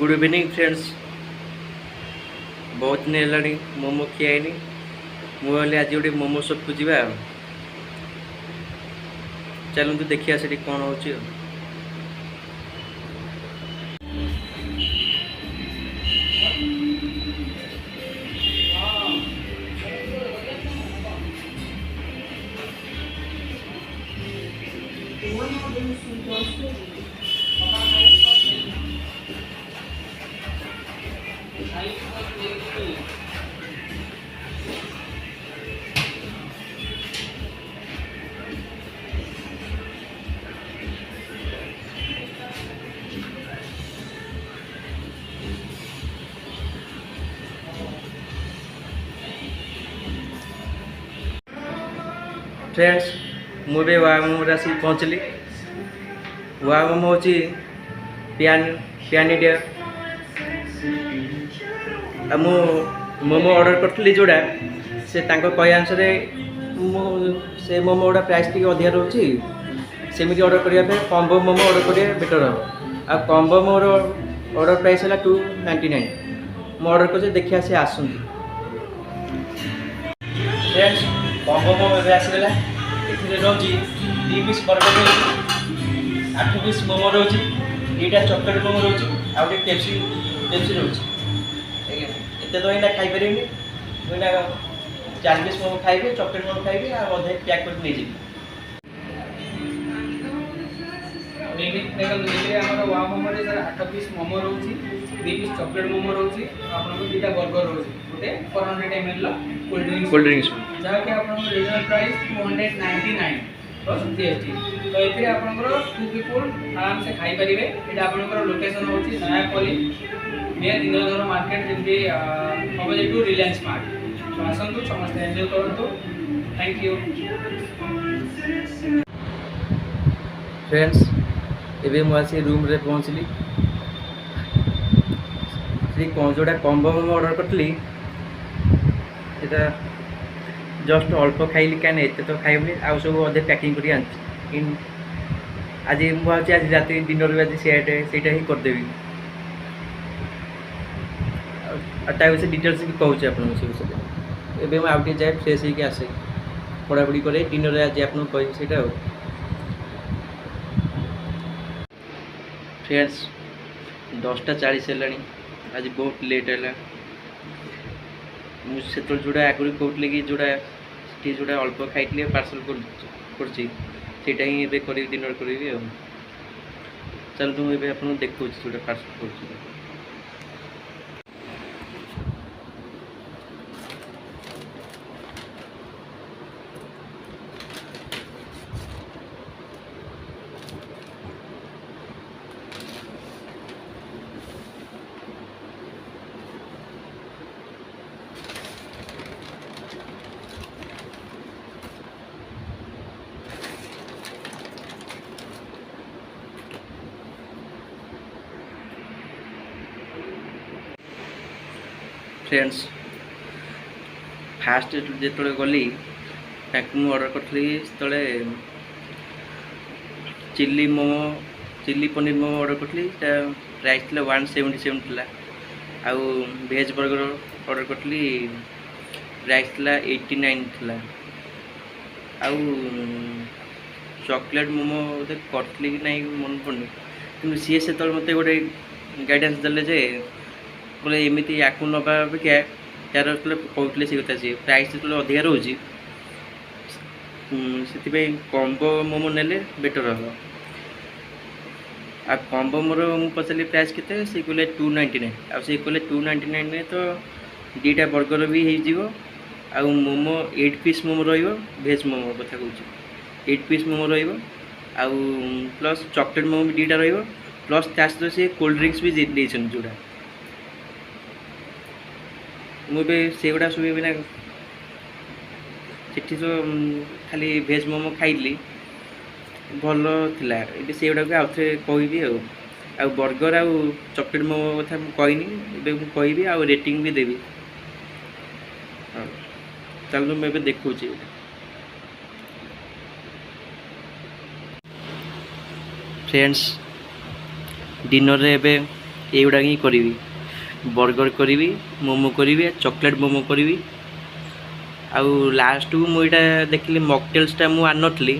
Good evening friends. बहुत दिन है मोमो खियानी मुझे आज गोटे मोमो शॉप को जा चलते देखिए से कौन हो। फ्रेंड्स मुझे वाह मोमो आसिक पहुँचली। वाह मोमो हूँ पियानी मु मोमो ऑर्डर करी जोड़ा से कह अनुसार से मोमो गुड़ा प्राइस टी अधिक रोचे सेमती ऑर्डर करने कॉम्बो मोमो ऑर्डर करेंगे बेटर हम आ कॉम्बो मोर ऑर्डर प्राइस है 299 मु ऑर्डर कर देखिए से आसुँच फ्रेंड्स कॉम्बो मोमो आसगला रोचे 2 पीस बर्गर 8 पीस मोमो रोचे 2टा चॉकलेट मोमो रोचे आ गए पेप्सी रोचे एत तो यहाँ खाईपर 4 पीस मोमो खाइबे चॉकलेट मोमो खाइबे आ अधे पैक कर नहीं वा मोमो 8 पीस मोमो रोचे 2 पीस चॉकलेट मोमो रोचे आपको 2टा बर्गर रोचे गोटे 400 ml कोल्ड ड्रिंक्स जहाँकि आप रिजनेबल प्राइस 299 प्लस जीएसटी तो ये आपंकर 2 पीपल आराम से खाई पारे। ये आपंकर लोकेशन हूँ नयापल्ली नियर इंद्रधर मार्केट जमी अपोजिट टू रिलायंस मार्ट तो आसतु समस्त एंजॉय करूँ। थैंक यू फ्रेंड्स एवं मुझे रूम रे पहुँचली जोटा कॉम्बो मोमो ऑर्डर करी जस्ट अल्प खाइली क्या एत तो खाइबनी आउ सब अधे पैकिंग कर आज मुझे आज रात डिनर आज सेटा ही करदेवी विषय डिटेल्स भी कहूँ आपको से विषय एवं आउटे जाए फ्रेश होकर आसे पढ़ापढ़ी करे डिनर आज आपको कह से फ्रेंड्स 10:40 है आज बहुत लेट है मुझे जोड़ा आगुरी कहते कि जोड़ा अल्प खाई पार्सल करटा ही करी डिनर करी चलते मुझे आपको देखा जोड़ा पार्सल कर फ्रेंड्स फास्ट जो गली ऑर्डर करी chilli momo chilli paneer momo order करी प्राइस थी 177 थी आउ भेज बर्गर ऑर्डर करी प्राइस थी 89 थी आउ चॉकलेट मोमो करी कि नहीं मन पड़नी कि सी से मत गोटे गाइडेंस देले जे बोले एमती या नवा अपेक्षा यार कहते से कथा सी प्राइस जो अधिक रोचे से कॉम्बो मोमो नेले बेटर हम आ कॉम्बो मोर मुझे पचारि प्राइस के से कहले 299 आ से कहले 299 में तो 2टा बर्गर भी हो मोमो 8 पीस मोमो रेज मोमो कथा कहूँ 8 पीस मोमो आउ प्लस चॉकलेट मोमो भी 2टा प्लस त्या सहित से कोल्ड ड्रिंक्स भी देते जोड़ा मुझे से गुड़ा सब बिना से तो खाली भेज मोमो खाइली भल थिला ये से गुड़ा आउ थे कहबी आ बर्गर आउ चॉकलेट मोमो कथा कहनी कहि आउ रेटिंग भी देवी चलो मुझे देखा फ्रेंड्स डिनर रे ଏଇଗୁଡ଼ା ହିଁ କରିବି। ବର୍ଗର କରିବି, ମୋମୋ କରିବି, ଚକୋଲେଟ୍ ମୋମୋ କରିବି। ଆଉ ଲାଷ୍ଟକୁ ମୁଁ ଏଇଟା ଦେଖିଲି ମକଟେଲ୍ସଟା ମୁଁ ଆଣିନଥିଲି,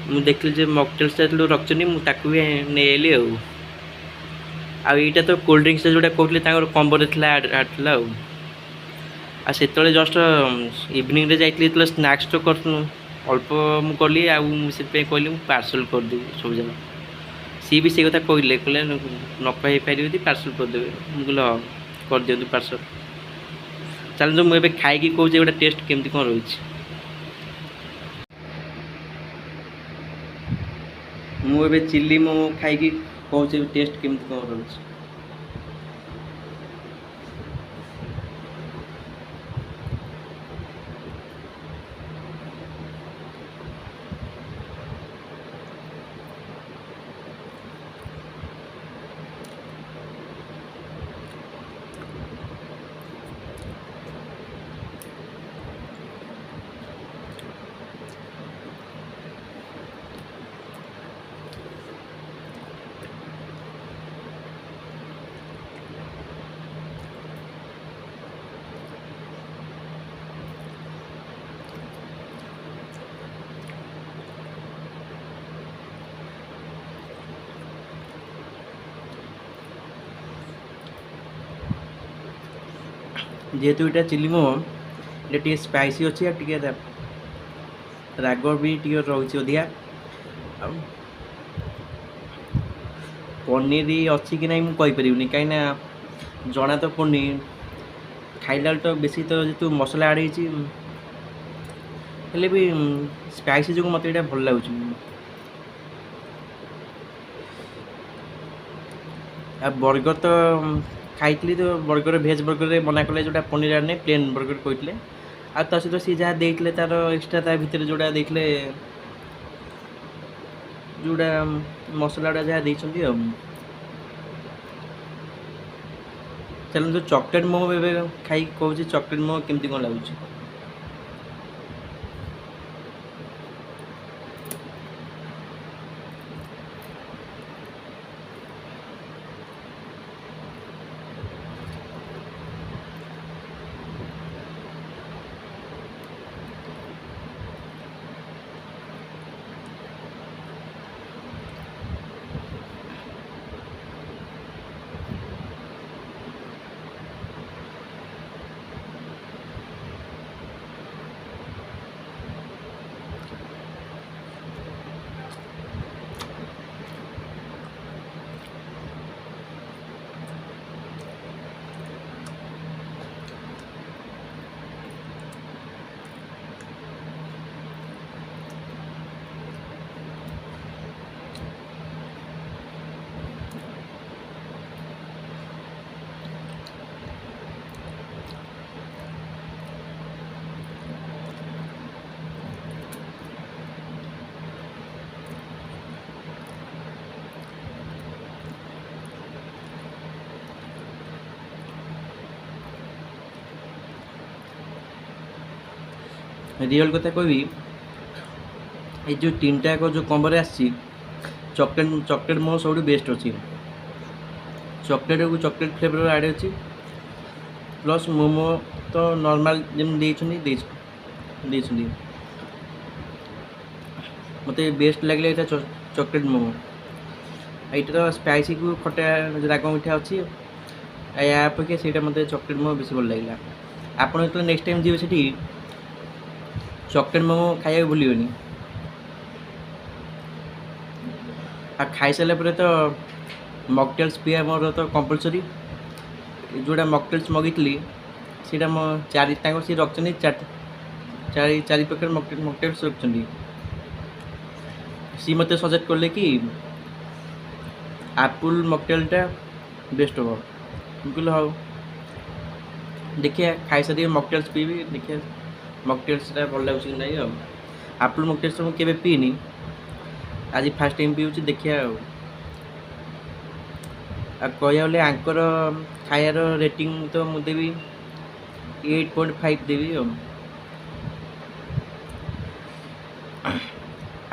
ମୁଁ ଦେଖିଲି ଯେ ମକଟେଲ୍ସଟା ଯେତେବେଳେ ରଖିଛନ୍ତି ମୁଁ ତାକୁ ବି ନେଇଆଇଲି ଆଉ ଏଇଟା ତ କୋଲ୍ଡ ଡ୍ରିଙ୍କସଟା ଯେଉଁଟା କହୁଥିଲି ତାଙ୍କର କମ୍ବୋରେ ଥିଲା ଆଡ଼୍ ଥିଲା ଆଉ ସେତେବେଳେ ଜଷ୍ଟ ଇଭିନିଂରେ ଯାଇଥିଲି ଯେତେବେଳେ ସ୍ନାକ୍ସ ତ ଅଳ୍ପ ମୁଁ କଲି ଆଉ ମୁଁ ସେଥିପାଇଁ କହିଲି ମୁଁ ପାର୍ସଲ୍ କରିଦେବି ସବୁ ଯାକ। ସିଏ ବି ସେଇ କଥା କହିଲେ ନ କହିପାରିବେ ଯଦି ପାର୍ସଲ୍ କରିଦେବେ। ମୁଁ କହିଲି ହଁ କରିଦିଅନ୍ତୁ ପାର୍ସଲ୍। ଚାଲନ୍ତୁ ମୁଁ ଏବେ ଖାଇକି କହୁଛି ଗୋଟେ ଟେଷ୍ଟ କେମିତି କ'ଣ ରହୁଛି। ମୁଁ ଏବେ ଚିଲି ମୋମୋ ଖାଇକି କହୁଛି ଟେଷ୍ଟ କେମିତି କ'ଣ ରହୁଛି। जेहेतु यहाँ चिली मोमो ये टे स्पाइसी अच्छी टे राग भी टे रोचे अधिका पनीर अच्छी कि ना मुझे कहीं जना तो पड़नी खाइला तो बेसी तो जो मसला आड़ होले भी स्पाइसी जो मत भल लगुच। बर्गर तो खाई तो बर्गर भेज बर्गर मना कले जोटा पनीर आने प्लेन बर्गर कहते आ सहित सी जहाँ देते तार एक्सट्रा ता भर जोड़ा देते जोड़ा मसला गुड़ा जहाँ देखते चलो चॉकलेट मोमो ए खाई कहूँ चॉकलेट मोमो केमती कौन लगुच। रियल कथा कहबी ये जो तीन टा जो कम्बोरे आसी चॉकलेट मोमो सब बेस्ट अच्छी चॉकलेट को चॉकलेट फ्लेवर आड़े अच्छी प्लस मोमो तो नॉर्मल जमी मत बेस्ट लगे ये चॉकलेट मोमो ये तो स्पाइसी को खटा राग मिठा अच्छी या अपेक्षा से मत चॉकलेट मोमो बेस भल लगे। आपड़ जो नेक्स्ट टाइम जी से चॉकलेट मोमो खाया भूलि आ खाई सारे पर तो मकटेल्स पिया मोर तो कंपलसरी जोड़ा मकटेल्स मगेली सीटा मो चारि सी रखी चारि प्रकार मकटेल्स रखी सी मत सजेस्ट कले कि एप्पल मकटेलटा बेस्ट हम कहल हाँ देखिए खाई सारी मकटेल्स पीबी देखिए मकटेल्सटा भल लगुच कि नहीं एप्पल मकटेल्स तो मुझे पीनी आज फास्ट टाइम पीऊँ देखिए कहले आंकर खायार रेटिंग तो मुझे देवी 8.5 देवी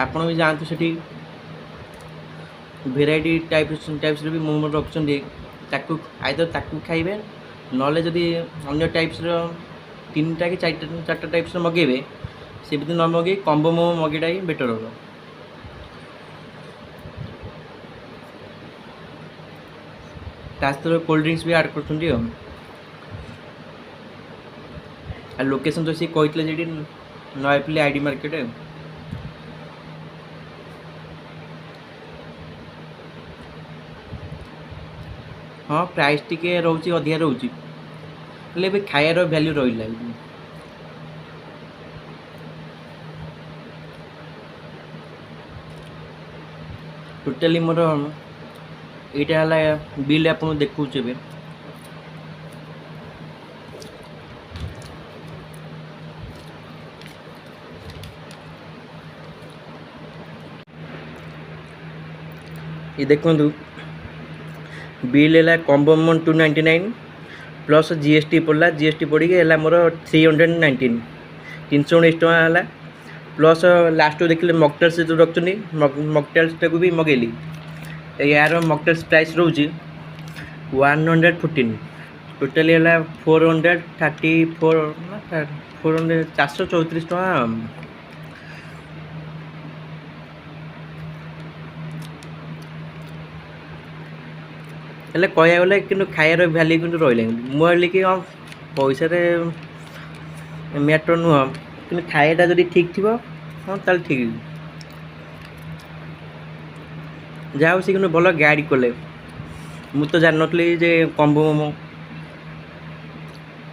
आपण भी जातु से ଭେରାଇଟି ଟାଇପ୍ସର ବି ମୋମୋ ରଖୁଛନ୍ତି। ତାକୁ ଆଇଦର ତାକୁ ଖାଇବେ, ନହେଲେ ଯଦି ଅନ୍ୟ ଟାଇପ୍ସର 3ଟା କି 4ଟା ଟାଇପ୍ସର ମଗେଇବେ, ସେମିତି ନ ମଗେଇ କମ୍ବୋ ମୋମୋ ମଗେଇଟା ହିଁ ବେଟର୍ ହେବ। ତା ସହିତ କୋଲ୍ଡ ଡ୍ରିଙ୍କସ୍ ବି ଆଡ଼୍ କରୁଛନ୍ତି ଆଉ ଲୋକେସନ୍ ତ ସିଏ କହିଥିଲେ ସେଇଠି ନୟାପଲ୍ଲୀ ଆଇଡ଼ି ମାର୍କେଟ୍। ହଁ ପ୍ରାଇସ୍ ଟିକେ ରହୁଛି, ଅଧିକା ରହୁଛି, ହେଲେ ବି ଖାଇବାର ଭ୍ୟାଲ୍ୟୁ ରହିଲା। ଟୋଟାଲି ମୋର ଏଇଟା ହେଲା ବିଲ୍ ଆପଣଙ୍କୁ ଦେଖାଉଛି ଏବେ। ये देखंतु बिल है कॉम्बो मोमो 299 प्लस जीएसटी पड़ला, जीएसटी पड़ी है मोर 319 319 टका है प्लस लास्ट देखिए मकटेल्स जो रखुच्छी मकटेल्स टाक भी मगेली। यार मकटेल्स प्राइस रोचे 114 टोटाली है 434 434 टका। हेल्ले कह गले कि खाइबार भैल्यू कि रही मुझे कि हाँ पैसा मैटर नुह कि खाइटा जब ठीक थी हाँ ताल ठीक जहाँ सी भल गाइड कले। मु तो जान नी जे कम्बो मोमो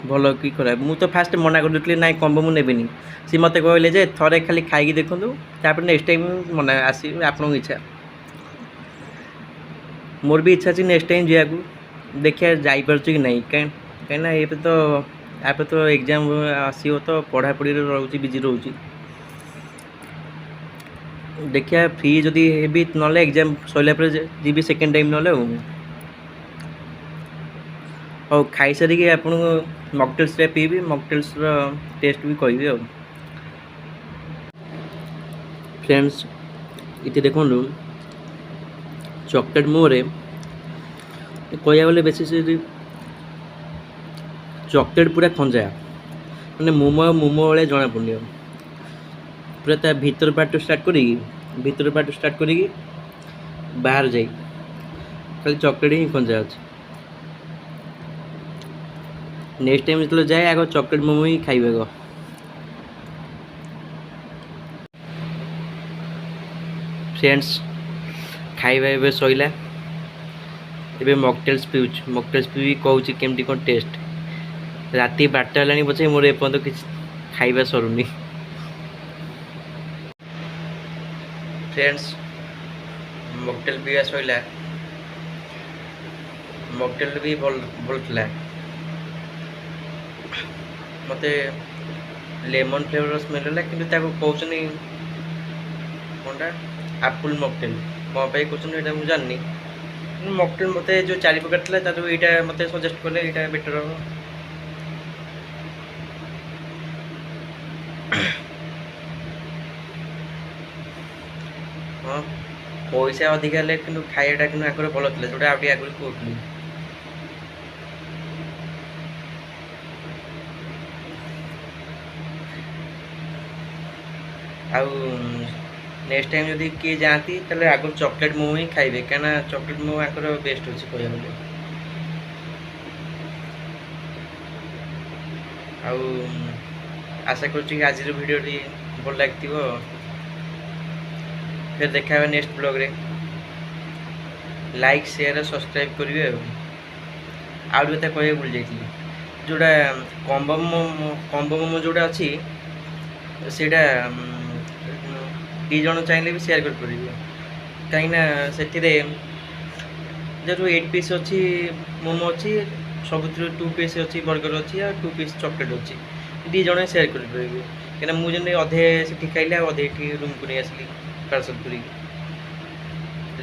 भल कि खराब, मु तो फास्ट मना कर देती ना कम्बो मु नेबिनी। सी मत कहले जे थरे खाली खाई देखूँ तापर नेक्स्ट टाइम मना आस आपन इच्छा। मोर भी इच्छा अच्छी नेक्स्ट टाइम जाकू देखिए जापर कि नहीं कहीं ये तो एग्जाम आसो तो पढ़ापढ़ी रोचे बिजी रोचे देखिए फ्री जदि भी ना एग्जाम सरला जी सेकेंड टाइम ना हो खाई सारिकी आपन मकटेल्स पीबी मकटेल्स टेस्ट भी कहि। फ्रेंड्स ये देखो चॉकलेट मोमो कह गले बेस चॉकलेट पूरा खंजा मैंने मोमो मोमो भाई जना पड़नी पूरा ता भीतर पार्ट स्टार्ट करी बाहर जाए खाली चॉकलेट ही खंजा अच्छे। नेक्स्ट टाइम जो जाए आग चॉकलेट मोमो ही खाइबे गो। फ्रेंड्स खाइबा एबे सइला एबे मकटेल्स पी कहूँ केमती कौन टेस्ट। राति 12टा है पचे मोर एपर्तन कि खाइबा सरुनी। फ्रेंड्स मकटेल पीवा सइला मकटेल भी भल था मते लेमन फ्लेवर स्मेल है कि कहते कौनटा एप्पल मकटेल कौन पे कहते मुझे जाननी मकटेल मत जो 4 प्रकार था तार यहाँ मत सजेस्ट कले यहाँ बेटर हम। हाँ पैसा अधिका है कि खाइटा कि आगे भल था जोटा आगे आगुरी कहती नेक्स्ट टाइम जब किए जाती आगे चॉकलेट मोमो ही खाइबे क्या चॉकलेट मोमो आकर बेस्ट अच्छे कह गले। आशा कर आज वीडियो भल लगी फिर देखा नेक्स्ट ब्लॉग रे लाइक शेयर सब्सक्राइब करेंगे। आउ कथा कह भूल जाइए जोड़ा कम्बो मोमो जोड़ा अच्छी सेटा 2 जन चाहिए भी शेयर कर कहीं जो 8 पीस अच्छी मोमो अच्छी सब 2 पीस अच्छी बर्गर अच्छी 2 पीस चॉकलेट अच्छी 2 जन शेयर करेंगे कहीं मुझे अधे से खाइले अधे रूम को नहीं आसली पार्सल कर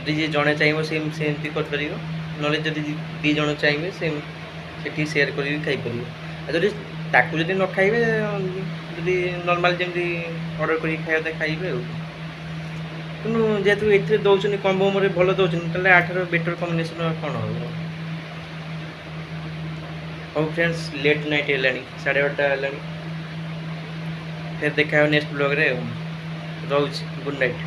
जी जड़े चाहिए सेमती कर ना जब 2 जन चाहिए से शेयर कर खाईपर जब ताकू जब न खाइबे जब नॉर्मल जमी ऑर्डर कर खाइबे। କିନ୍ତୁ ଯେହେତୁ ଏଥିରେ ଦେଉଛନ୍ତି କମ୍ବୋରେ ଭଲ ଦେଉଛନ୍ତି ତାହେଲେ ଆଠାରୁ ବେଟର୍ କମ୍ବିନେସନ୍ କ'ଣ ହେବ। ହଉ ଫ୍ରେଣ୍ଡସ୍, ଲେଟ୍ ନାଇଟ୍ ହେଲାଣି, 12:30 ହେଲାଣି। ଫେର୍ ଦେଖା ହେବ ନେକ୍ସଟ ବ୍ଲଗ୍ରେ। ରହୁଛି, ଗୁଡ୍ ନାଇଟ୍।